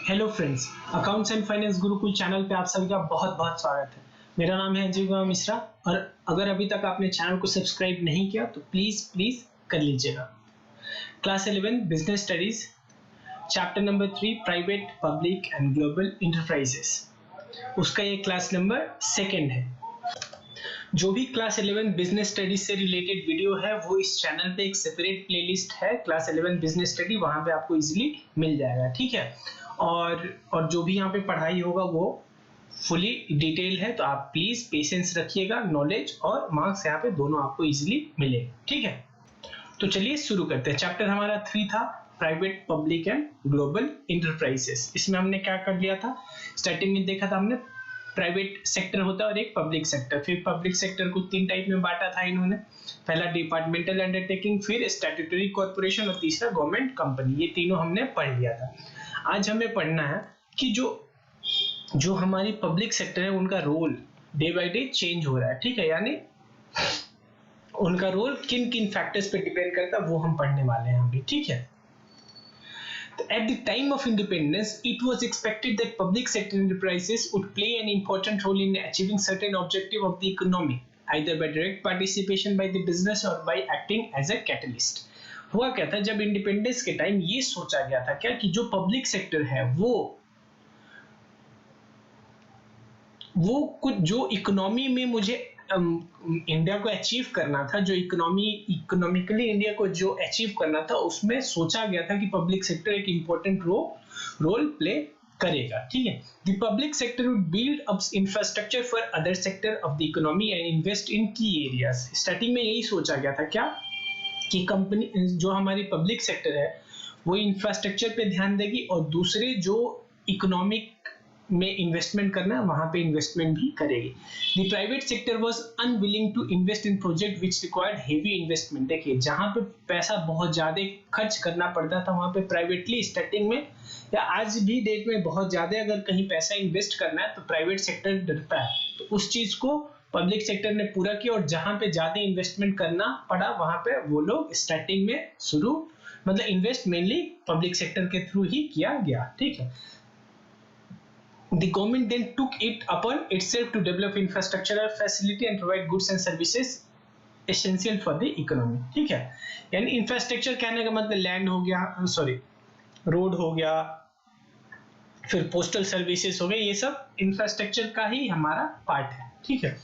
Hello friends, accounts and finance Gurukul channel पे आप सभी का बहुत बहुत स्वागत है। मेरा नाम है अजय कुमार मिश्रा और अगर अभी तक आपने चैनल को सब्सक्राइब नहीं किया तो प्लीज कर लीजिएगा। Class 11 business studies, chapter number 3 private public and global enterprises, उसका ये क्लास नंबर 2 है। जो भी क्लास 11 बिजनेस स्टडीज से रिलेटेड वीडियो है वो इस चैनल पे एक सेपरेट प्लेलिस्ट है, क्लास 11 बिजनेस स्टडी, वहां पे आपको इजीली मिल जाएगा। ठीक है। और जो भी यहाँ पे पढ़ाई होगा वो फुली डिटेल है, तो आप प्लीज पेशेंस रखिएगा। नॉलेज और मार्क्स यहाँ पे दोनों आपको इजीली मिले। ठीक है, तो चलिए शुरू करते हैं। चैप्टर हमारा 3 था, private public and global enterprises. इसमें हमने क्या कर लिया था, स्टार्टिंग में देखा था हमने प्राइवेट सेक्टर होता है और एक पब्लिक सेक्टर। फिर पब्लिक सेक्टर को 3 टाइप में बांटा था इन्होंने, पहला डिपार्टमेंटल अंडरटेकिंग, फिर स्टैट्यूटरी कॉर्पोरेशन और तीसरा गवर्नमेंट कंपनी। ये तीनों हमने पढ़ लिया था। आज हमें पढ़ना है कि जो हमारी पब्लिक सेक्टर है उनका role day by day change हो रहा है। ठीक है, यानी उनका रोल किन किन फैक्टर्स पे डिपेंड करता है वो हम पढ़ने वाले हैं अभी। ठीक है, at the time of independence, it was expected that public sector enterprises would play an important role in achieving certain objective of the economy, either by direct participation by the business or by acting as a catalyst. हुआ क्या था, जब independence के time ये सोचा गया था क्या कि जो पब्लिक सेक्टर है वो कुछ जो इकोनॉमी में मुझे इंडिया को अचीव करना था, जो इकोनॉमिकली इंडिया को जो अचीव करना था, उसमें सोचा गया था कि पब्लिक सेक्टर एक इंपॉर्टेंट रोल प्ले करेगा। ठीक है, the public sector would build up infrastructure for other sector of the economy and invest in की एरियाज। स्टार्टिंग में यही सोचा गया था क्या कि कंपनी जो हमारी पब्लिक सेक्टर है वो इंफ्रास्ट्रक्चर पे ध्यान देगी और दूसरे जो इकोनॉमिक में इन्वेस्टमेंट करना है वहां पे इन्वेस्टमेंट भी करेगी। The private sector was unwilling to invest in project which required heavy investment. देखिए, जहां पे पैसा बहुत ज्यादा खर्च करना पड़ता था वहां पे प्राइवेटली स्टार्टिंग में या आज भी डेट में बहुत ज्यादा अगर कहीं पैसा इन्वेस्ट करना है तो प्राइवेट सेक्टर डरता है। तो उस चीज को पब्लिक सेक्टर ने पूरा किया और जहां पे ज्यादा इन्वेस्टमेंट करना पड़ा वहां पे वो लोग स्टार्टिंग में मतलब इन्वेस्ट मेनली पब्लिक सेक्टर के थ्रू ही किया गया। ठीक है, the government then took it upon itself to develop infrastructural facility and provide goods and services essential for the economy। ठीक है, यानी इंफ्रास्ट्रक्चर कहने का मतलब लैंड हो गया, रोड हो गया, फिर पोस्टल सर्विसेज हो गए, ये सब इंफ्रास्ट्रक्चर का ही हमारा पार्ट है। ठीक है,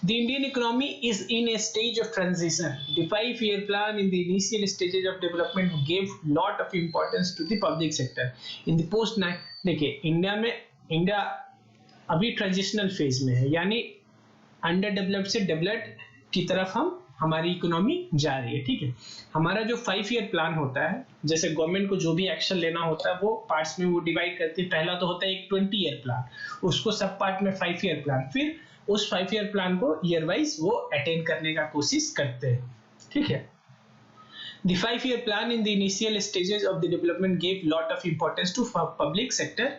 The Indian economy is in a stage of transition. The 5-year plan in the initial stages of development gave lot of importance to the public sector. In the post देखिए India अभी transitional phase में है, यानी under developed से developed की तरफ हमारी economy जा रही है। ठीक है, हमारा जो 5-year प्लान होता है, जैसे गवर्नमेंट को जो भी एक्शन लेना होता है वो पार्ट्स में वो डिवाइड करती है। पहला तो होता है एक 20-year प्लान, उसको सब पार्ट में 5-year प्लान, फिर उस 5-year प्लान को ईयर वाइज वो अटेन करने का कोशिश करते हैं। ठीक है, The 5-year plan in the initial stages of the development gave lot of importance to public sector।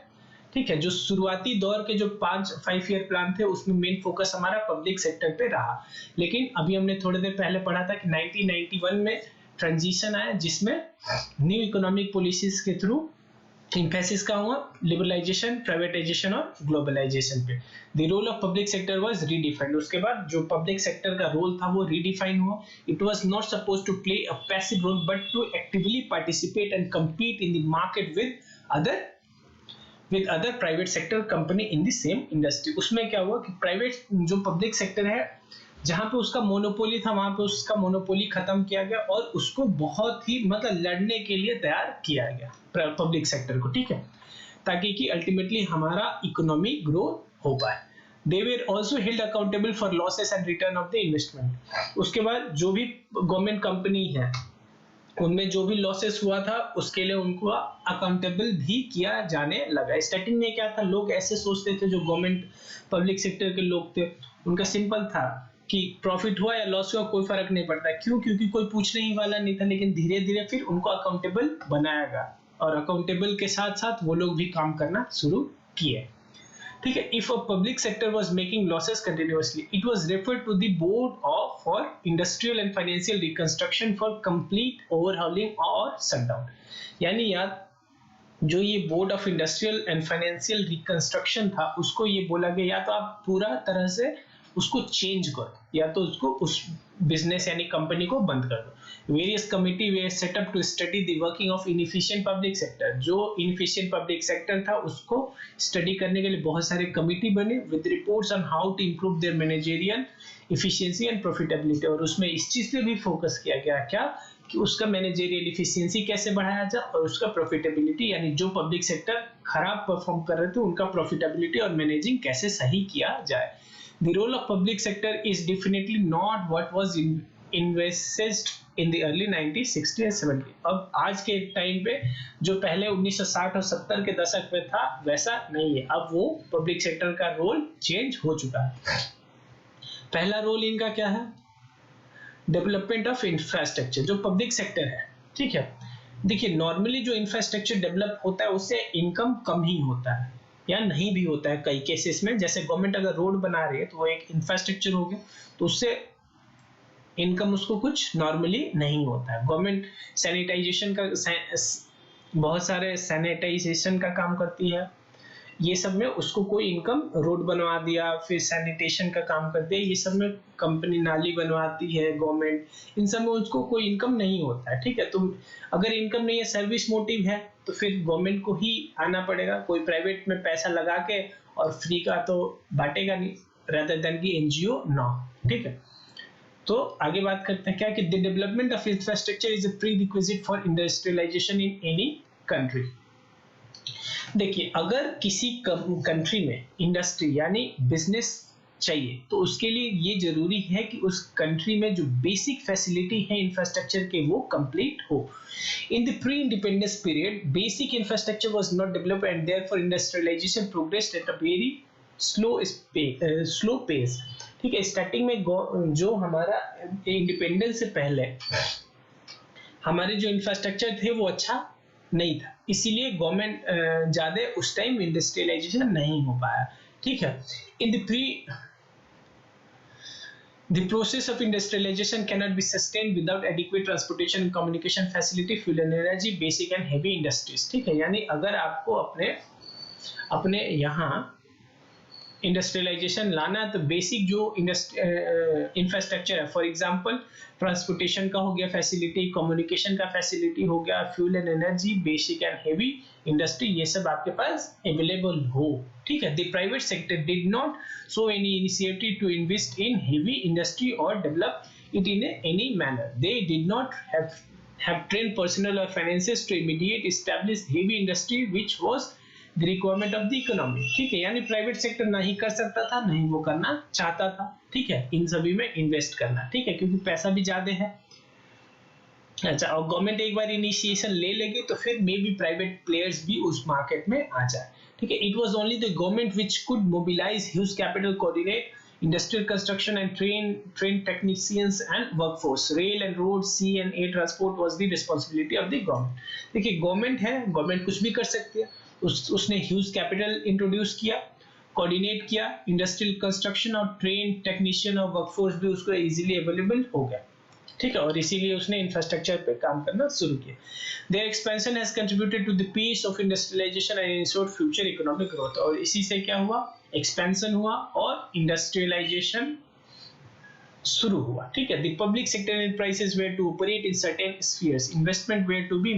ठीक है, जो शुरुआती दौर के जो 5-year प्लान थे उसमें मेन फोकस हमारा पब्लिक सेक्टर पे रहा। लेकिन अभी हमने थोड़ी देर पहले पढ़ा था कि 1991 में ट्रांजिशन आया जिसमें न्यू इकोनॉमिक पॉलिसीज के थ्रू इम्फेसिस का हुआ लिबरलाइजेशन, प्राइवेटाइजेशन और ग्लोबलाइजेशन पे। The role of public sector was redefined. उसके बाद जो पब्लिक सेक्टर का रोल था वो रीडिफाइन हुआ। It was not suppose to play a passive role but to actively participate and compete in the market with other private sector company in the same industry। उसमें क्या हुआ कि private जो public sector है जहां पे उसका मोनोपोली था वहां पे उसका मोनोपोली खत्म किया गया और उसको बहुत ही लड़ने के लिए तैयार किया गया पब्लिक सेक्टर को। ठीक है, ताकि कि अल्टीमेटली हमारा इकोनॉमी ग्रो हो पाए। They were also held accountable for losses and return of the investment। उसके बाद जो भी गवर्नमेंट कंपनी है उनमें जो भी लॉसेस हुआ था उसके लिए उनको अकाउंटेबल भी किया जाने लगा। स्टार्टिंग में क्या था, लोग ऐसे सोचते थे, जो गवर्नमेंट पब्लिक सेक्टर के लोग थे उनका सिंपल था कि प्रॉफिट हुआ या लॉस हुआ कोई फर्क नहीं पड़ता। क्यों? क्योंकि कोई पूछने ही वाला नहीं था। लेकिन धीरे धीरे फिर उनको अकाउंटेबल बनाया गया और अकाउंटेबल के साथ साथ वो लोग भी काम करना शुरू किए। ठीक है, if a public sector was making losses continuously it was referred to the board of for industrial and financial reconstruction for complete overhauling और शटडाउन। यानी यार जो ये board of industrial and financial reconstruction था, उसको ये बोला गया या तो आप पूरा तरह से उसको चेंज करो या तो उसको उस बिजनेस यानी कंपनी को बंद कर दो। Various committee were set up to study the working of inefficient public sector. जो इनएफिशिएंट पब्लिक सेक्टर था उसको स्टडी करने के लिए बहुत सारे कमिटी बने with reports on how to improve their managerial efficiency and profitability. और उसमें इस चीज पे भी फोकस किया गया क्या कि उसका मैनेजरियल इफिशिएंसी कैसे बढ़ाया जाए और उसका प्रॉफिटेबिलिटी यानी जो पब्लिक सेक्टर खराब परफॉर्म कर रहे थे उनका प्रॉफिटेबिलिटी और मैनेजिंग कैसे सही किया जाए। The role of public sector is definitely not what was envisaged in the early 1960 and 70। अब आज के टाइम पे जो पहले 1960 और 70 के दशक में था वैसा नहीं है। अब वो पब्लिक सेक्टर का रोल चेंज हो चुका है। पहला रोल इनका क्या है? Development of infrastructure. जो पब्लिक सेक्टर है, ठीक है, देखिए नॉर्मली जो इंफ्रास्ट्रक्चर डेवलप होता है उससे इनकम कम ही होता है या नहीं भी होता है कई केसेस में। जैसे गवर्नमेंट अगर रोड बना रही है तो वो एक इंफ्रास्ट्रक्चर हो गया, तो उससे इनकम उसको कुछ नॉर्मली नहीं होता है। गवर्नमेंट सैनिटाइजेशन का बहुत सारे सैनिटाइजेशन का काम करती है, ये सब में उसको कोई इनकम, रोड बनवा दिया, फिर सैनिटेशन का काम करते हैं, ये सब में कंपनी नाली बनवाती है गवर्नमेंट, इन सब में उसको कोई इनकम नहीं होता है। ठीक है, तो अगर इनकम नहीं है, सर्विस मोटिव है, तो फिर गवर्नमेंट को ही आना पड़ेगा। कोई प्राइवेट में पैसा लगा के और फ्री का तो बांटेगा नहीं, rather than की एनजीओ ना। ठीक है, तो आगे बात करते हैं क्या कि the development of infrastructure is a prerequisite for industrialisation in any country. देखिए, अगर किसी कंट्री में इंडस्ट्री यानी बिजनेस चाहिए तो उसके लिए ये जरूरी है कि उस कंट्री में जो बेसिक फैसिलिटी है इंफ्रास्ट्रक्चर के वो कंप्लीट हो। In the pre independence period basic infrastructure was not developed and therefore industrialisation progressed at a very slow pace. ठीक है, स्टार्टिंग में जो हमारा इंडिपेंडेंस से पहले हमारे जो इंफ्रास्ट्रक्चर थे वो अच्छा नहीं था, इसीलिए गवर्नमेंट ज्यादा उस टाइम इंडस्ट्रियलाइजेशन नहीं हो पाया। ठीक है, इन the process of industrialization cannot be sustained without adequate transportation, communication facility, fuel and energy, basic and heavy industries। ठीक है, यानी अगर आपको अपने यहाँ इंडस्ट्रियलाइजेशन लाना है तो बेसिक जो इंफ्रास्ट्रक्चर है, फॉर एग्जांपल ट्रांसपोर्टेशन का हो गया फैसिलिटी, कम्युनिकेशन का फैसिलिटी हो गया, fuel and energy, basic and heavy industry, ये सब आपके पास अवेलेबल हो। ठीक है, the private sector did not show any initiative to invest in heavy industry और develop it in any manner. They did not have trained personnel or finances to immediate establish heavy industry which was the requirement of the economy। ठीक है, यानी private sector नहीं कर सकता था, नहीं वो करना चाहता था। ठीक है, इन सभी में इन्वेस्ट करना, ठीक है, क्योंकि पैसा भी ज्यादा है। अच्छा, और गवर्नमेंट एक बार इनिशिएशन ले लेगी तो फिर मे बी प्राइवेट प्लेयर्स भी उस मार्केट में आ जाए। ठीक है, it was only the government which could mobilise huge capital, coordinate industrial construction and train technicians and workforce। rail and road, sea and air transport was the responsibility of the government। देखिए, government है, government कुछ भी कर सकती है। उसने huge capital introduce किया, coordinate किया, इंडस्ट्रियल कंस्ट्रक्शन और ट्रेन टेक्नीशियन और वर्कफोर्स भी उसको इजीली अवेलेबल हो गया। ठीक है, और इसीलिए उसने इंफ्रास्ट्रक्चर पे काम करना शुरू किया। Their expansion has contributed to the pace of industrialization and ensured future economic growth। और इसी से क्या हुआ, एक्सपेंशन हुआ और इंडस्ट्रियलाइजेशन शुरू हुआ। ठीक है, the public sector enterprises were to operate in certain spheres, investment were to be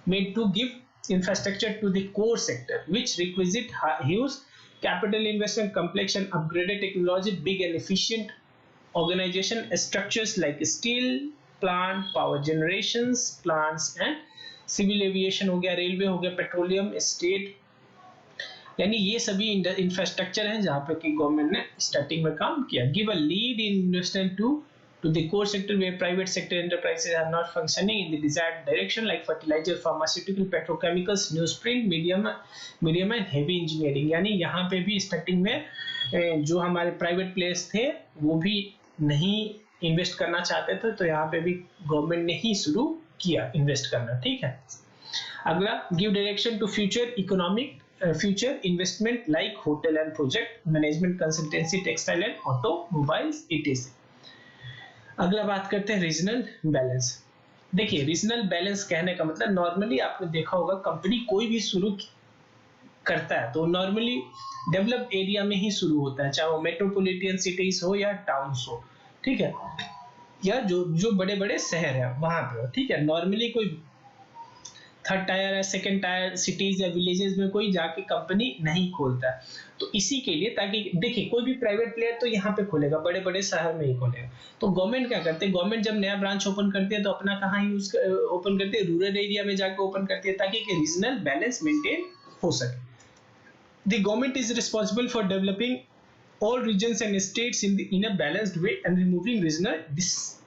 made to give infrastructure to the core sector which requisite huge capital investment, complex and upgraded technology, big and efficient organization structures like steel plant, power generations plants and civil aviation हो गया, railway हो गया, petroleum, state, यानी ये सभी infrastructure हैं जहां पे कि गवर्नमेंट ने स्टार्टिंग में काम किया। Give a lead in investment to the core sector where private sector enterprises are not functioning in the desired direction like fertilizer, pharmaceutical, petrochemicals, newsprint, medium and heavy engineering। यानी यहाँ पे भी starting में जो हमारे प्राइवेट प्लेयर्स थे वो भी नहीं इन्वेस्ट करना चाहते थे, तो यहाँ पे भी गवर्नमेंट ने ही शुरू किया इन्वेस्ट करना। ठीक है, अगला, give direction to future economic future investment like hotel and project management, consultancy, textile and automobiles etc। अगला बात करते हैं रीजनल बैलेंस। देखिए रीजनल बैलेंस कहने का मतलब नॉर्मली आपने देखा होगा कंपनी कोई भी शुरू करता है तो नॉर्मली डेवलप्ड एरिया में ही शुरू होता है, चाहे वो मेट्रोपॉलिटन सिटीज हो या टाउन्स हो, ठीक है, या जो जो बड़े बड़े शहर है वहां पे हो, ठीक है। नॉर्मली कोई थर्ड टायर या सेकंड टायर सिटीज या विलेजेस में कोई जाके कंपनी नहीं खोलता है। तो इसी के लिए, ताकि देखिए कोई भी प्राइवेट प्लेयर तो यहाँ पे खोलेगा, बड़े बड़े शहर में ही खोलेगा। तो गवर्नमेंट क्या करते हैं, गवर्नमेंट जब नया ब्रांच ओपन करती है तो अपना कहाँ यूज ओपन करती है, रूरल एरिया में जाके ओपन करती है, ताकि रीजनल बैलेंस मेंटेन हो सके। The government is responsible for developing all regions and states in a balanced way and removing regional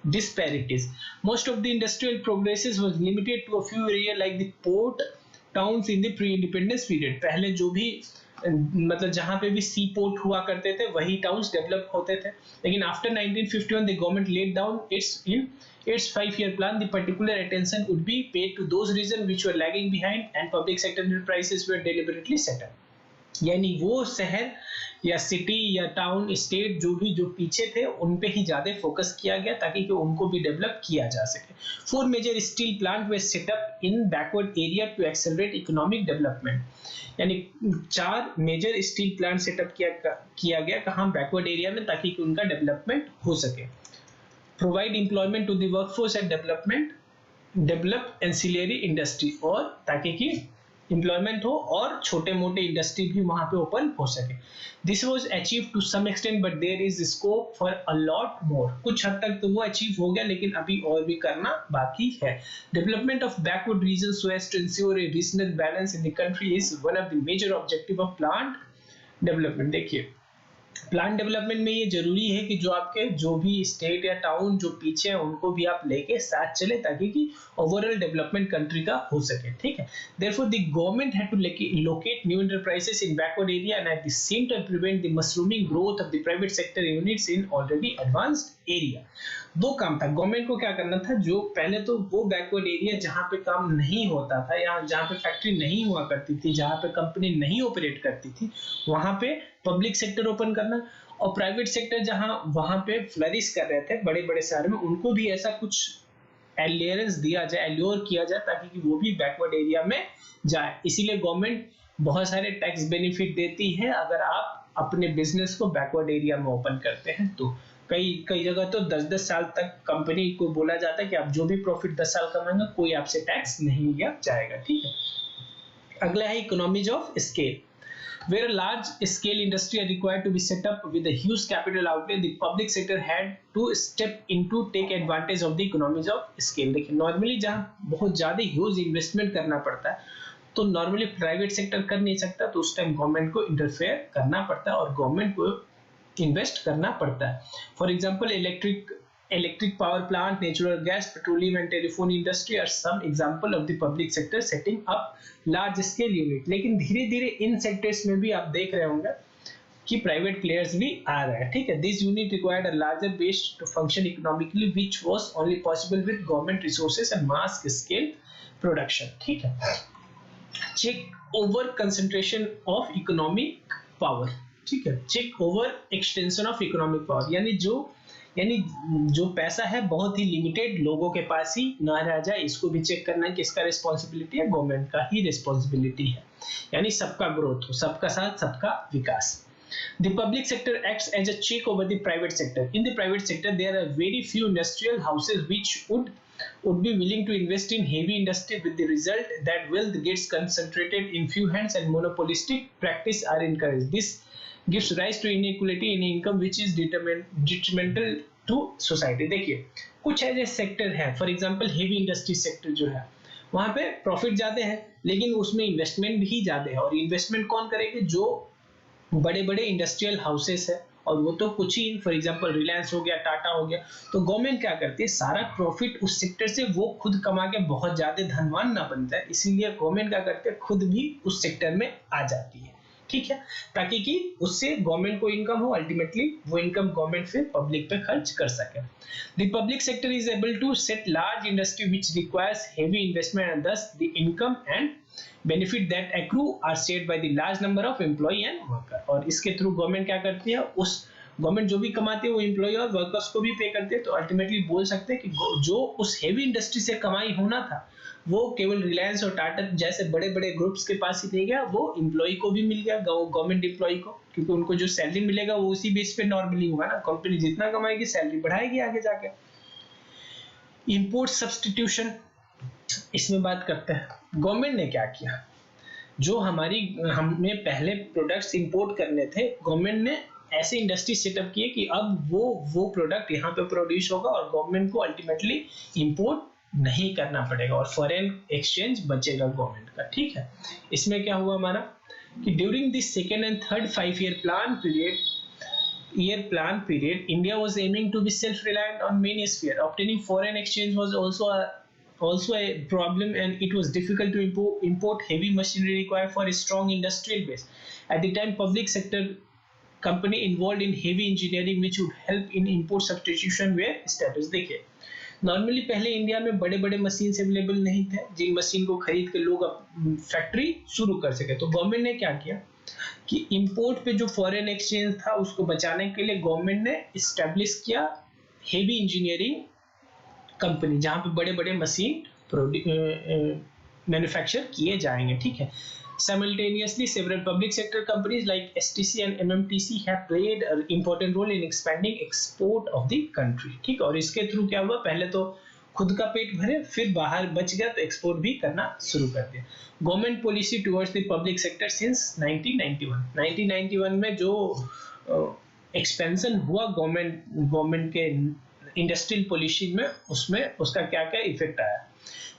disparities. Most of the industrial progresses was limited to a few areas like the port towns in the pre-independence period. पहले जो भी मतलब जहाँ पे भी सी port हुआ करते थे वही टाउन्स डेवलप होते थे, लेकिन after 1951 the government laid down its 5-year plan. The particular attention would be paid to those regions which were lagging behind and public sector enterprises were deliberately set up. यानी वो शहर या city या town state जो पीछे थे उन पे ही ज्यादा फोकस किया गया ताकि कि उनको भी डेवलप किया जा सके। 4 major steel plant were set up in backward area to accelerate economic development, यानी 4 मेजर स्टील प्लांट सेटअप किया गया कहाँ, बैकवर्ड एरिया में, ताकि कि उनका डेवलपमेंट हो सके। Provide employment to the workforce and develop ancillary industry, और ताकि कि एम्प्लॉयमेंट हो और छोटे मोटे इंडस्ट्री भी वहां पे ओपन हो सके। This was achieve to some extent but there is scope for a lot more, कुछ हद तक तो वो अचीव हो गया लेकिन अभी और भी करना बाकी है। Development of backward region so as to ensure a regional balance in the country is one of the major objective of plant development. देखिए प्लान डेवलपमेंट में ये जरूरी है कि जो आपके जो भी स्टेट या टाउन जो पीछे है उनको भी आप लेके साथ चले ताकि कि ओवरऑल डेवलपमेंट कंट्री का हो सके, ठीक है। Therefore the government had to locate new enterprises in backward area and at the same time prevent the mushrooming growth of the private sector units in already advanced area. दो काम था government को, क्या करना था, जो पहले तो वो बैकवर्ड एरिया जहां पे काम नहीं होता था या जहां पे फैक्ट्री नहीं हुआ करती थी, जहां पे कंपनी नहीं ऑपरेट करती थी, वहां पे पब्लिक सेक्टर ओपन करना, और प्राइवेट सेक्टर जहां वहां पे फ्लरिश कर रहे थे बड़े बड़े शहर में, उनको भी ऐसा कुछ एलियरेंस दिया जाए, एल्योर किया जाए ताकि कि वो भी बैकवर्ड एरिया में जाए। इसीलिए गवर्नमेंट बहुत सारे टैक्स बेनिफिट देती है अगर आप अपने बिजनेस को बैकवर्ड एरिया में ओपन करते हैं तो। कई कई जगह तो 10-10 साल तक कंपनी को बोला जाता है कि आप जो भी प्रॉफिट 10 साल कमाएंगे कोई आपसे टैक्स नहीं लिया जाएगा, ठीक है। अगला है economies of scale. Where a large scale industry are required to be set up with a huge capital outlay, the public sector had to step in to take advantage of the economies of scale. देखिए normally जहाँ बहुत ज्यादा huge investment करना पड़ता है तो normally private sector कर नहीं सकता, तो उस टाइम गवर्नमेंट को इंटरफेयर करना पड़ता है और गवर्नमेंट को इन्वेस्ट करना पड़ता है। For example electric power plant, natural gas, petroleum and telephone industry are some example of the public sector setting up large scale unit। लेकिन धीरे धीरे इन सेक्टर्स में भी आप देख रहे होंगे कि प्राइवेट प्लेयर्स भी आ रहे हैं, ठीक है। This unit required a larger base to function economically which was only possible with government resources and mass scale production, ठीक है। Check over concentration of economic power, ठीक है, check over extension of economic power, यानी जो पैसा है बहुत ही limited लोगों के पास ही ना रह जाए, इसको भी चेक करना है कि इसका रिस्पॉन्सिबिलिटी है, गवर्नमेंट का ही रिस्पॉन्सिबिलिटी है, यानी सबका ग्रोथ हो, सबका साथ सबका विकास। The public sector acts as a check over the private sector. In the private sector, there are very few industrial houses which would be willing to invest in heavy industry, with the result that wealth gets concentrated in few hands and monopolistic practice are encouraged. This gives rise to inequality in income which is detrimental to society। देखिए कुछ ऐसे sector है, for example heavy industry sector जो है वहां पे profit ज्यादा है लेकिन उसमें इन्वेस्टमेंट भी ज्यादा है, और इन्वेस्टमेंट कौन करेगा, जो बड़े बड़े इंडस्ट्रियल हाउसेस है, और वो तो कुछ ही, फॉर एग्जांपल रिलायंस हो गया, टाटा हो गया। तो गवर्नमेंट क्या करती है, सारा प्रॉफिट उस सेक्टर से वो खुद कमा के बहुत ज्यादा धनवान ना बनता है, इसीलिए गवर्नमेंट क्या करती है, खुद भी उस सेक्टर में आ जाती है, ठीक है, ताकि कि उससे गवर्नमेंट को इनकम हो, अल्टीमेटली वो इनकम गवर्नमेंट फिर पब्लिक पे खर्च कर सके। The public sector is able to set large industry which requires heavy investment and thus the income and benefit that accrue are shared by the large number of employee and worker। और इसके through government क्या करती है, government जो भी कमाती है वो एम्प्लॉय और वर्कर्स को भी पे करते हैं, तो अल्टीमेटली बोल सकते हैं कि जो उस हेवी इंडस्ट्री से कमाई होना था वो केवल रिलायंस और टाटा जैसे बड़े बड़े ग्रुप्स के पास ही नहीं गया, वो एम्प्लॉय को भी मिल गया, गवर्नमेंट एम्प्लॉय को, क्योंकि उनको जो सैलरी मिलेगा वो उसी बेस पे नॉर्मली होगा ना, कंपनी जितना कमाएगी सैलरी बढ़ाएगी आगे जाके। इंपोर्ट सब्सटीट्यूशन, इसमें बात करते हैं गवर्नमेंट ने क्या किया। जो हमें पहले प्रोडक्ट्स इंपोर्ट करने थे, गवर्नमेंट ने ऐसे इंडस्ट्री सेटअप किए कि अब वो प्रोडक्ट यहाँ पे प्रोड्यूस होगा और गवर्नमेंट को अल्टीमेटली इंपोर्ट नहीं करना पड़ेगा और फॉरेन एक्सचेंज बचेगा गवर्नमेंट का। ठीक है, इसमें क्या हुआ हमारा कि during this second and third 5 year plan period, India was aiming to be self-reliant on many spheres. Obtaining foreign exchange was also a problem, and it was difficult to import heavy machinery required for a strong industrial base. At the time, public sector company involved in heavy engineering which would help in import substitution were established. देखिए, normally पहले India में बड़े बड़े machine available नहीं थे जिन machine को खरीद के लोग फैक्ट्री शुरू कर सके, तो गवर्नमेंट ने क्या किया कि इंपोर्ट पे जो फॉरेन एक्सचेंज था उसको बचाने के लिए गवर्नमेंट ने इस्टेब्लिश किया हेवी इंजीनियरिंग कंपनी, जहां पे बड़े बड़े मशीन मैन्युफैक्चर किए जाएंगे। ठीक है, simultaneously several public sector companies like STC and MMTC have played an important role in expanding export of the country। ठीक है, और इसके थ्रू क्या हुआ, पहले तो खुद का पेट भरे, फिर बाहर बच गया तो एक्सपोर्ट भी करना शुरू कर दिया। Government policy towards the public sector since 1991 में जो एक्सपेंशन हुआ गवर्नमेंट के इंडस्ट्रियल पॉलिसी में, उसमें उसका क्या क्या इफेक्ट आया।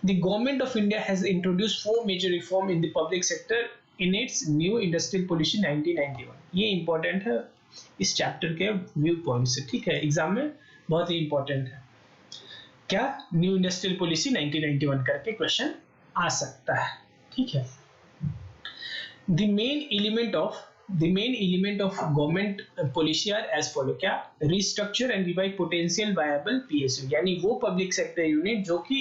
The government of India has introduced 4 major reform in the public sector in its new industrial policy 1991। ये इंपॉर्टेंट है इस चैप्टर के व्यू पॉइंट से। ठीक है, एग्जाम में बहुत ही इंपॉर्टेंट है। क्या न्यू इंडस्ट्रियल पॉलिसी 1991 करके क्वेश्चन आ सकता है। ठीक है, the main element of government policy are as follow। क्या, restructure and revive potential viable PSU, यानी वो पब्लिक सेक्टर यूनिट जो कि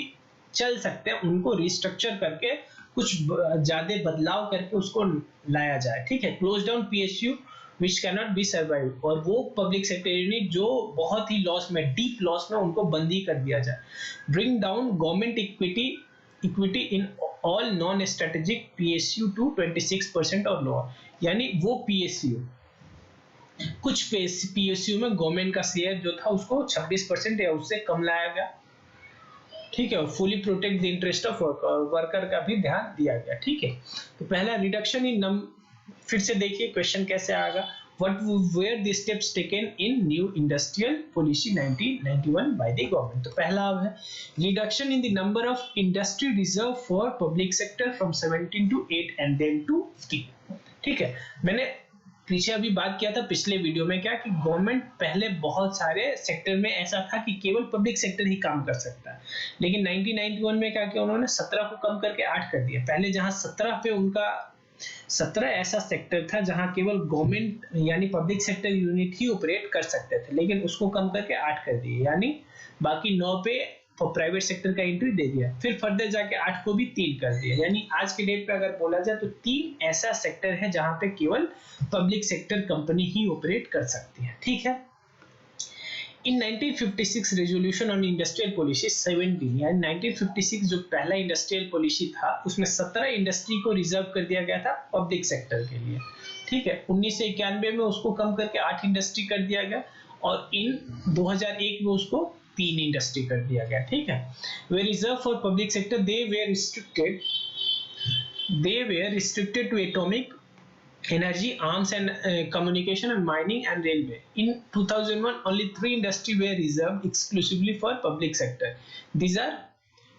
चल सकते हैं उनको रिस्ट्रक्चर करके कुछ ज्यादा बदलाव करके उसको लाया जाए। ठीक है, close down PSU which can not be survive, और वो पब्लिक सेक्टर यूनिट जो बहुत ही लॉस में, डीप लॉस में, उनको बंदी कर दिया जाए। Bring down government equity in all non strategic PSU to 26% और लोअर, यानी वो कुछ PSU में गवर्नमेंट का शेयर जो था उसको 26% या उससे कम लाया गया। ठीक है, fully protect the interest of worker का भी ध्यान दिया गया। ठीक है, तो पहला रिडक्शन इन फिर से देखिए क्वेश्चन कैसे आएगा, what were the steps taken in new industrial policy 1991 by the government. तो पहला अब है reduction in the number of industry reserve for public sector from 17 to 8 and then to 3। ठीक है, मैंने पीछे अभी बात किया था पिछले वीडियो में क्या कि गवर्नमेंट पहले बहुत सारे सेक्टर में ऐसा था कि केवल पब्लिक सेक्टर ही काम कर सकता है, लेकिन 1991 में क्या किया उन्होंने 17 को कम करके 8 कर दिया। पहले जहां 17 पे उनका 17 ऐसा सेक्टर था जहां केवल गवर्नमेंट यानी पब्लिक सेक्टर यूनिट ही ऑपरेट कर सकते थे, लेकिन उसको कम करके 8 कर दिए, यानी बाकी 9 पे प्राइवेट सेक्टर का एंट्री दे दिया। फिर फर्दर जाके 8 को भी 3 कर दिया, यानी आज के डेट पे अगर बोला जाए तो 3 ऐसा सेक्टर है जहां पे केवल पब्लिक सेक्टर कंपनी ही ऑपरेट कर सकती है। ठीक है, इन 1956 रेजोल्यूशन ऑन इंडस्ट्रियल पॉलिसी 17, यानी 1956 जो पहला इंडस्ट्रियल पॉलिसी था उसमें 17 इंडस्ट्री को रिजर्व कर दिया गया था पब्लिक सेक्टर के लिए। ठीक है, 1991 में उसको कम करके 8 इंडस्ट्री कर दिया गया और इन 2001 में उसको 3 इंडस्ट्री कर दिया गया। ठीक है, वे reserve for public sector they were restricted to atomic energy, arms and communication and mining and railway. In 2001 only 3 industry were reserved exclusively for public sector. These are,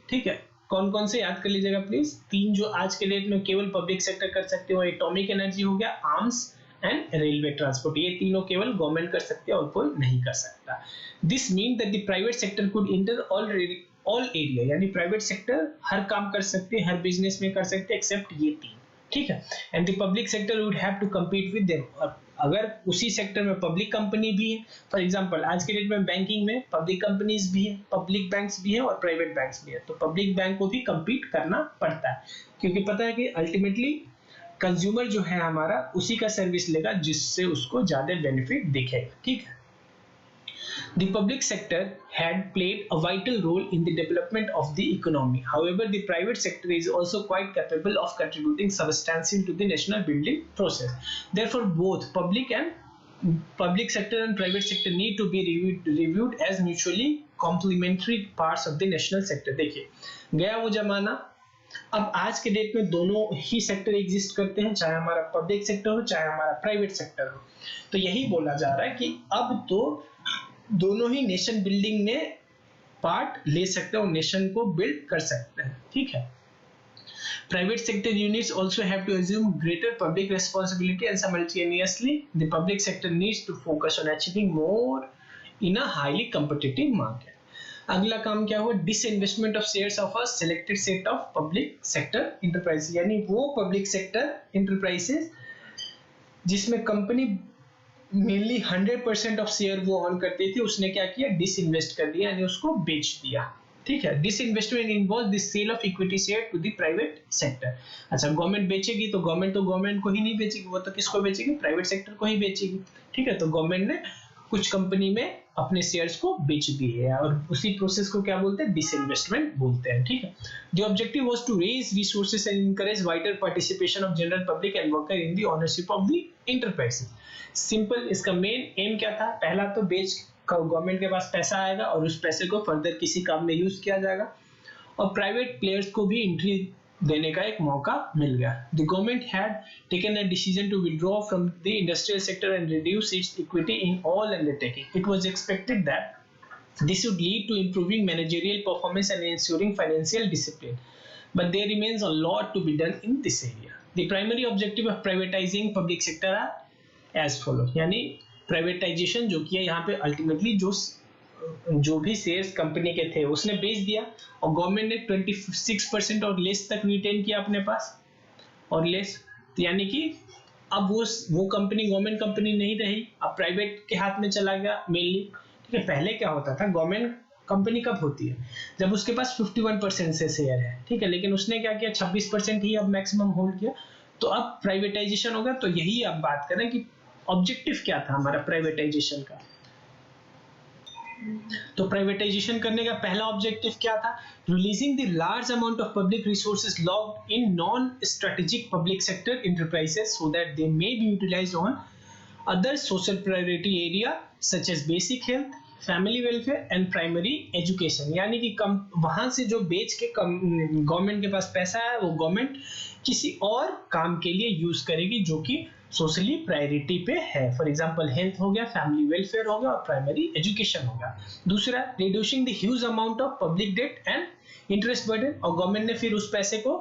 ठीक है, कौन कौन से याद कर लीजिएगा प्लीज। 3 जो आज के डेट में केवल पब्लिक सेक्टर कर सकते हो, एटॉमिक एनर्जी हो गया, आर्म्स एंड रेलवे ट्रांसपोर्ट, ये तीनों केवल गवर्नमेंट कर सकते हैं और कोई नहीं कर सकता। This mean that the private sector could enter all area, यानी प्राइवेट सेक्टर हर काम कर सकते हैं, हर बिजनेस में कर सकते हैं एक्सेप्ट ये 3। ठीक है, and the public sector would have to compete with them. अगर उसी सेक्टर में पब्लिक कंपनी भी है, फॉर एग्जांपल आज के डेट में बैंकिंग में पब्लिक कंपनीज भी है, पब्लिक बैंक्स भी है और प्राइवेट बैंक्स भी है, तो पब्लिक बैंक को भी कम्पीट करना पड़ता है, क्योंकि पता है कि अल्टीमेटली कंज्यूमर जो है हमारा उसी का सर्विस लेगा जिससे उसको ज्यादा बेनिफिट दिखेगा, ठीक है। The public sector had played a vital role in the development of the economy. However, the private sector is also quite capable of contributing substantially to the national building process. Therefore, both public sector and private sector need to be reviewed as mutually complementary parts of the national sector. देखिए, गया वो जमाना, अब आज के date में दोनों ही sector exist करते हैं, चाहे हमारा पब्लिक सेक्टर हो चाहे हमारा प्राइवेट सेक्टर हो। तो यही बोला जा रहा है कि अब तो दोनों ही नेशन बिल्डिंग में पार्ट ले सकते हैं और नेशन को बिल्ड कर सकते हैं, ठीक है। Private sector units also have to assume greater public responsibility and simultaneously the public sector needs to focus on achieving more in a highly competitive market. अगला काम क्या हुआ? Disinvestment of shares of a selected set of public sector enterprise, यानी वो public sector enterprises जिसमें company mainly 100% of share वो on करती थी, उसने क्या किया? डिसइन्वेस्ट कर दिया, यानी उसको बेच दिया, ठीक है। Disinvestment involve the sale of equity share to the private sector. अच्छा, गवर्नमेंट बेचेगी तो गवर्नमेंट को ही नहीं बेचेगी, वो तो किसको बेचेगी? प्राइवेट सेक्टर को ही बेचेगी, ठीक है। तो गवर्नमेंट ने कुछ कंपनी में अपने शेयर्स को बेच दिए और उसी प्रोसेस को क्या बोलते हैं? डिसइन्वेस्टमेंट बोलते हैं, ठीक है। The objective was to raise resources and encourage wider participation of general public and worker in the ownership of the enterprises. Simple, इसका मेन एम क्या था? पहला तो बेच गवर्नमेंट के पास पैसा आएगा और उस पैसे को फर्दर किसी काम में यूज किया जाएगा और प्राइवेट प्लेयर्स को भी एंट्री देने का एक मौका मिल गया। The government had taken a decision to withdraw from the industrial sector and reduce its equity in all undertaking. It was expected that this would lead to improving managerial performance and ensuring financial discipline, but there remains a lot to be done in this area. The primary objective of privatizing public sector are as follow, यानी privatisation जो किया यहाँ पे ultimately जो भी shares company के थे उसने बेच दिया और गवर्नमेंट ने 26% और लेस तक रिटेन किया अपने पास और लेस, तो यानी कि अब वो कंपनी गवर्नमेंट कंपनी नहीं रही, अब प्राइवेट के हाथ में चला गया मेनली, ठीक है। पहले क्या होता था? गवर्नमेंट कंपनी कब होती है? जब उसके पास 51% से शेयर है, ठीक है, लेकिन उसने क्या किया? 26% ही अब मैक्सिमम होल्ड किया, तो अब प्राइवेटाइजेशन होगा। तो यही अब बात करें कि ऑब्जेक्टिव क्या था हमारा प्राइवेटाइजेशन का। तो प्राइवेटाइजेशन करने का पहला ऑब्जेक्टिव क्या था? Releasing the large amount of public resources locked in non strategic public sector enterprises so that they may be utilised on other social priority area such as basic health, family welfare and primary education. यानी कि वहां से जो बेच के government के पास पैसा है वो गवर्नमेंट किसी और काम के लिए यूज करेगी जो कि सोशली प्रायोरिटी पे है। फॉर एग्जांपल हेल्थ हो गया, फैमिली वेलफेयर हो गया और प्राइमरी एजुकेशन हो गया। दूसरा, reducing the huge amount of public debt and interest burden, और गवर्नमेंट ने फिर उस पैसे को,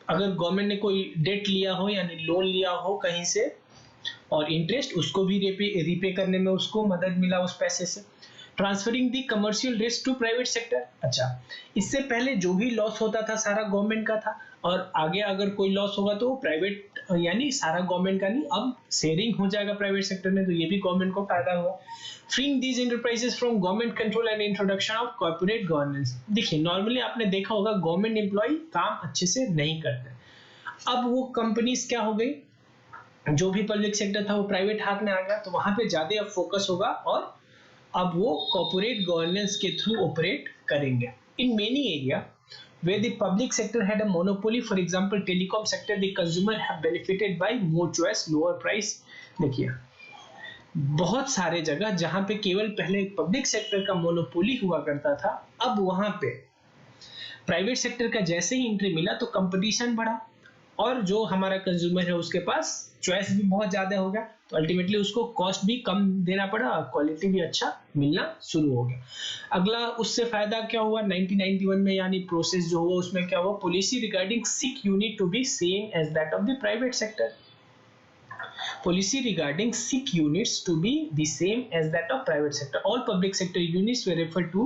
अगर गवर्नमेंट ने कोई डेट लिया हो यानी लोन लिया हो कहीं से और इंटरेस्ट, उसको भी रीपे करने में उसको मदद मिला उस पैसे से। Transferring the commercial risk to private sector. अच्छा, इससे पहले जो भी लॉस होता था सारा गवर्नमेंट का था और आगे अगर कोई लॉस होगा तो प्राइवेट, यानी सारा गवर्नमेंट का नहीं, अब शेयरिंग हो जाएगा प्राइवेट सेक्टर में, तो ये भी गवर्नमेंट को फायदा हुआ। Freeing these enterprises from government control and introduction of corporate governance. देखिए, नॉर्मली आपने देखा होगा गवर्नमेंट एम्प्लॉय काम अच्छे से नहीं करते, अब वो कंपनीज क्या हो गई, जो भी पब्लिक सेक्टर था वो प्राइवेट हाथ में आ गया, तो वहां पे ज्यादा अब फोकस होगा और अब वो कॉर्पोरेट गवर्नेंस के थ्रू ऑपरेट करेंगे। In many area where the public sector had a monopoly, for example telecom sector, the consumer have benefited by more choice, lower price। देखिए, बहुत सारे जगह जहां पे केवल पहले पब्लिक सेक्टर का मोनोपोली हुआ करता था, अब वहां पे प्राइवेट सेक्टर का जैसे ही एंट्री मिला तो कंपटीशन बढ़ा और जो हमारा कंज्यूमर है उसके पास चॉइस भी बहुत ज्यादा हो गया, तो अल्टीमेटली उसको कॉस्ट भी कम देना पड़ा और क्वालिटी भी अच्छा मिलना शुरू हो गया। अगला उससे फायदा क्या हुआ 1991 में, यानी प्रोसेस जो हुआ उसमें क्या हुआ? Policy regarding sick unit to be same as that of the private sector. Policy regarding SIC units to be the same as that of private sector. All public sector units were referred to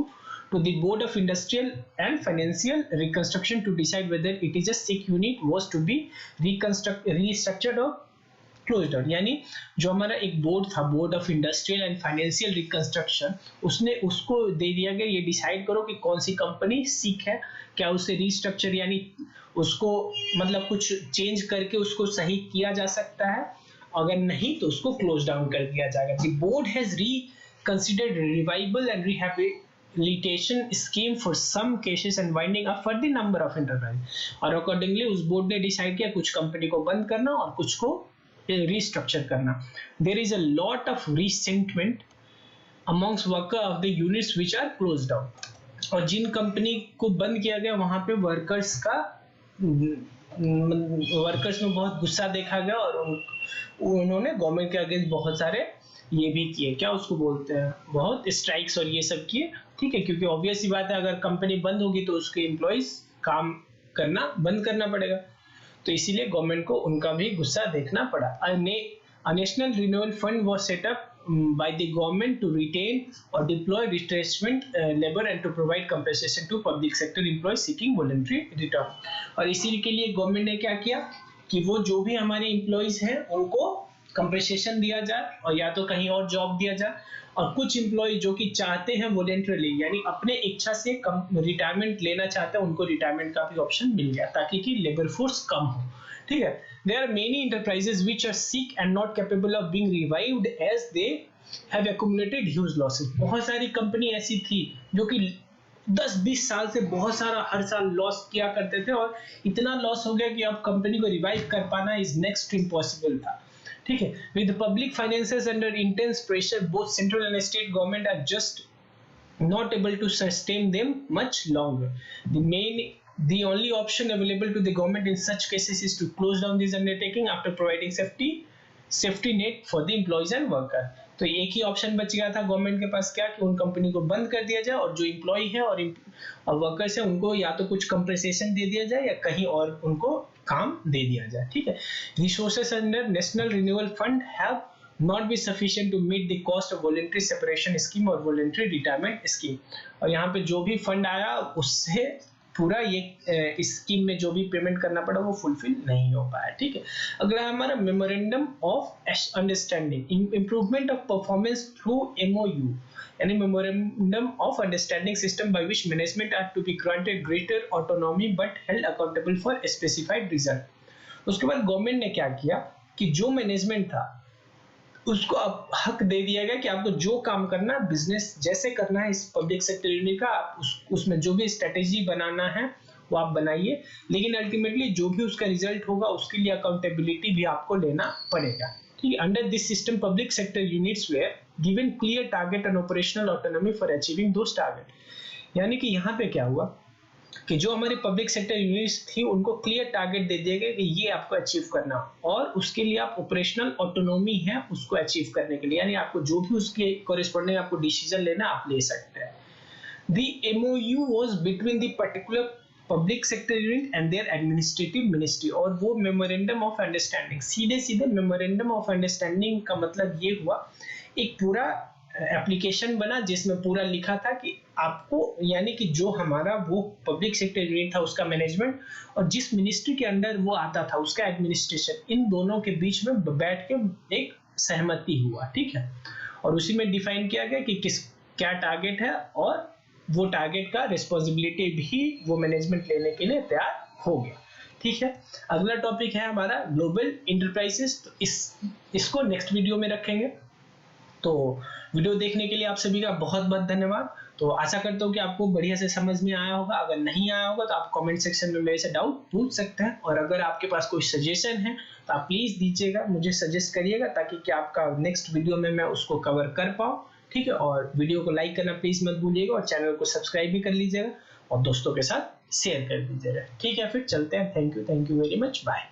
the Board of Industrial and Financial Reconstruction to decide whether it is a SIC unit was to be restructured or closed down. यानी जो हमारा एक board था, board of industrial and financial reconstruction, उसने उसको दे दिया गया ये डिसाइड करो कि कौन सी कंपनी सिक है, क्या उसे रिस्ट्रक्चर यानी उसको मतलब कुछ चेंज करके उसको सही किया जा सकता है, अगर नहीं तो उसको क्लोज डाउन कर दिया जाएगा। The board has reconsidered revival and rehabilitation scheme for some cases and winding up for the number of enterprise, और अकॉर्डिंगली उस बोर्ड ने डिसाइड किया कुछ कंपनी को बंद करना और कुछ को रिस्ट्रक्चर करना। There is a lot of resentment amongst worker of the units which are closed down, और जिन कंपनी को बंद किया गया वहां पे वर्कर्स में बहुत गुस्सा देखा गया और उन्होंने गवर्नमेंट के अगेंस्ट बहुत सारे ये भी किए, क्या उसको बोलते हैं, बहुत स्ट्राइक्स और ये सब किए। ठीक है, क्योंकि ऑब्वियस सी बात है अगर कंपनी बंद होगी तो उसके एम्प्लॉइज काम करना बंद करना पड़ेगा, तो इसीलिए गवर्नमेंट को उनका भी गुस्सा देखना पड़ा। A national renewal fund was set up by the government to retain or deploy retrenchment labor and to provide compensation to public sector employees seeking voluntary return। और इसी के लिए गवर्नमेंट ने क्या किया कि वो जो भी हमारे एम्प्लॉइज हैं उनको कंपेंसेशन दिया जाए और या तो कहीं और जॉब दिया जाए, और कुछ एम्प्लॉय जो कि चाहते हैं वॉलेंटरली यानी अपने इच्छा से रिटायरमेंट लेना चाहते हैं उनको रिटायरमेंट का भी ऑप्शन मिल गया ताकि कि लेबर फोर्स कम हो। ठीक है, there are many enterprises which are sick and not capable of being revived as they have accumulated huge losses। बहुत सारी कंपनी ऐसी थी जो कि 10-20 साल से बहुत सारा हर साल लॉस किया करते थे और इतना लॉस हो गया कि अब कंपनी को रिवाइव कर पाना इज नेक्स्ट टू इम्पॉसिबल था। ठीक है, with public finances under intense pressure both central and state government are just not able to sustain them much longer। The only option available to the government in such cases is to close down this undertaking after providing safety net for the employees and worker। तो एक ही option बच गया था government के पास, क्या कि उन company को बंद कर दिया जाए और जो एम्प्लॉय है और वर्कर्स है उनको या तो कुछ कंपनसेशन दे दिया जाए या कहीं और उनको काम दे दिया जाए। ठीक है, resources under national renewal fund have not be sufficient to meet the cost of voluntary separation scheme और voluntary retirement scheme। और यहाँ पे जो भी फंड आया उससे पूरा ये स्कीम में जो भी पेमेंट करना पड़ा वो फुलफिल नहीं हो पाया। ठीक है, अगला हमारा memorandum of understanding improvement of performance through MOU यानी memorandum of understanding system by which management are to be granted greater autonomy but held accountable for specified result. उसके बाद गवर्नमेंट ने क्या किया कि जो मैनेजमेंट था उसको अब हक दे दिया गया कि आपको जो काम करना बिजनेस जैसे करना है इस पब्लिक सेक्टर यूनिट का, आप उसमें जो भी स्ट्रेटेजी बनाना है वो आप बनाइए, लेकिन अल्टीमेटली जो भी उसका रिजल्ट होगा उसके लिए अकाउंटेबिलिटी भी आपको लेना पड़ेगा। ठीक है, under this system public sector units were given clear target and operational autonomy for achieving those target. यानी कि यहाँ पे क्या हुआ कि जो हमारी पब्लिक सेक्टर यूनिट्स थी उनको क्लियर टारगेट दे दिया गया कि ये आपको अचीव करना, और उसके लिए आप ऑपरेशनल ऑटोनॉमी है उसको अचीव करने के लिए, यानी आपको जो भी उसके कोरिस्पोंडिंग आपको डिसीजन लेना आप ले सकते हैं। The MOU was between the particular public sector unit and their administrative ministry, और वो मेमोरेंडम ऑफ अंडरस्टैंडिंग सीधे मेमोरेंडम ऑफ अंडरस्टैंडिंग का मतलब ये हुआ एक पूरा एप्लीकेशन बना जिसमें पूरा लिखा था कि आपको यानी कि जो हमारा वो पब्लिक सेक्टर यूनिट था उसका मैनेजमेंट और जिस मिनिस्ट्री के अंडर वो आता था उसका एडमिनिस्ट्रेशन, इन दोनों के बीच में बैठ के एक सहमति हुआ। ठीक है, और उसी में डिफाइन किया गया कि क्या टारगेट है और वो टारगेट का रिस्पॉन्सिबिलिटी भी वो मैनेजमेंट लेने के लिए तैयार हो गया। ठीक है, अगला टॉपिक है हमारा ग्लोबल इंटरप्राइजेस, तो इसको नेक्स्ट वीडियो में रखेंगे। तो वीडियो देखने के लिए आप सभी का बहुत बहुत धन्यवाद। तो आशा करता हूँ कि आपको बढ़िया से समझ में आया होगा, अगर नहीं आया होगा तो आप कमेंट सेक्शन में मेरे से डाउट पूछ सकते हैं, और अगर आपके पास कोई सजेशन है तो आप प्लीज दीजिएगा, मुझे सजेस्ट करिएगा ताकि कि आपका नेक्स्ट वीडियो में मैं उसको कवर कर पाऊँ। ठीक है, और वीडियो को लाइक करना प्लीज मत भूलिएगा और चैनल को सब्सक्राइब भी कर लीजिएगा और दोस्तों के साथ शेयर कर दीजिएगा। ठीक है, फिर चलते हैं। Thank you very much, bye.